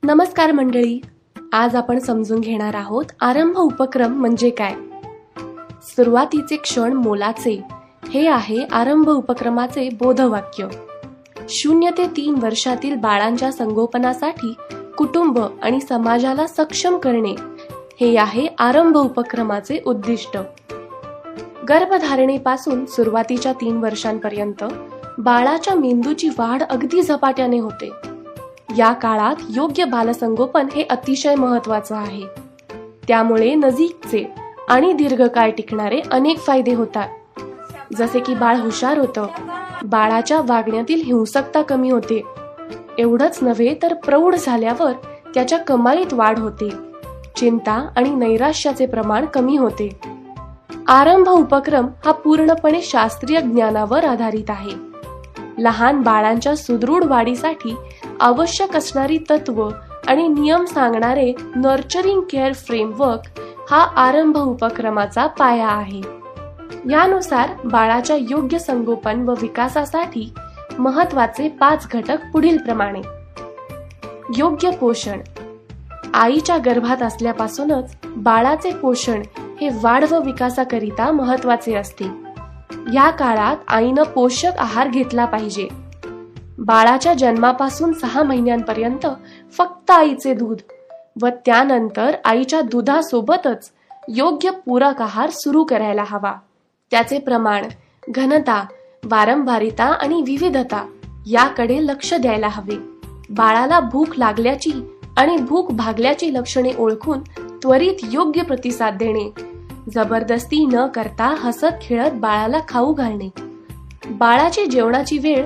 नमस्कार मंडळी, आज आपण समजून घेणार आहोत आरंभ उपक्रम म्हणजे काय. सुरुवातीचे क्षण मोलाचे हे आहे आरंभ उपक्रमाचे बोधवाक्य. 0 ते 3 वर्षातील बाळांच्या संगोपनासाठी कुटुंब आणि समाजाला सक्षम करणे हे आहे आरंभ उपक्रमाचे उद्दिष्ट. गर्भधारणेपासून सुरुवातीच्या 3 वर्षांपर्यंत बाळाच्या मेंदूची वाढ अगदी झपाट्याने होते. या काळात योग्य बालसंगोपन हे अतिशय महत्त्वाचं आहे. त्यामुळे नजीकचे आणि दीर्घकाळ टिकणारे अनेक फायदे होतात. जसे की बाळ हुशार होतं, बाळाच्या वागण्यातील हिंसकता कमी होते. एवढंच नव्हे तर प्रौढ झाल्यावर त्याच्या कमाईत वाढ होते. चिंता आणि नैराश्याचे प्रमाण कमी होते. आरंभ उपक्रम हा पूर्णपणे शास्त्रीय ज्ञानावर आधारित आहे. लहान बाळांच्या सुदृढ वाढीसाठी आवश्यक असणारी तत्व आणि नियम सांगणारे नर्चरिंग केअर फ्रेमवर्क हा आरंभ उपक्रमाचा पाया आहे. यानुसार बाळाच्या योग्य संगोपन व विकासासाठी महत्त्वाचे 5 घटक पुढील प्रमाणे. योग्य पोषण. आईच्या गर्भात असल्यापासूनच बाळाचे पोषण हे वाढ व विकासाकरिता महत्त्वाचे असते. या काळात आईनं पोषक आहार घेतला पाहिजे. बाळाच्या जन्मापासून 6 महिन्यांपर्यंत फक्त आईचे दूध व त्यानंतर आईच्या दुधासोबतच योग्य पूरक आहार सुरू करायला हवा. त्याचे प्रमाण, घनता, वारंवारिता आणि विविधता याकडे लक्ष द्यायला हवे. बाळाला भूक लागल्याची आणि भूक भागल्याची लक्षणे ओळखून त्वरित योग्य प्रतिसाद देणे. जबरदस्ती न करता हसत खेळत बाळाला खाऊ घालणे. बाळाची जेवणाची वेळ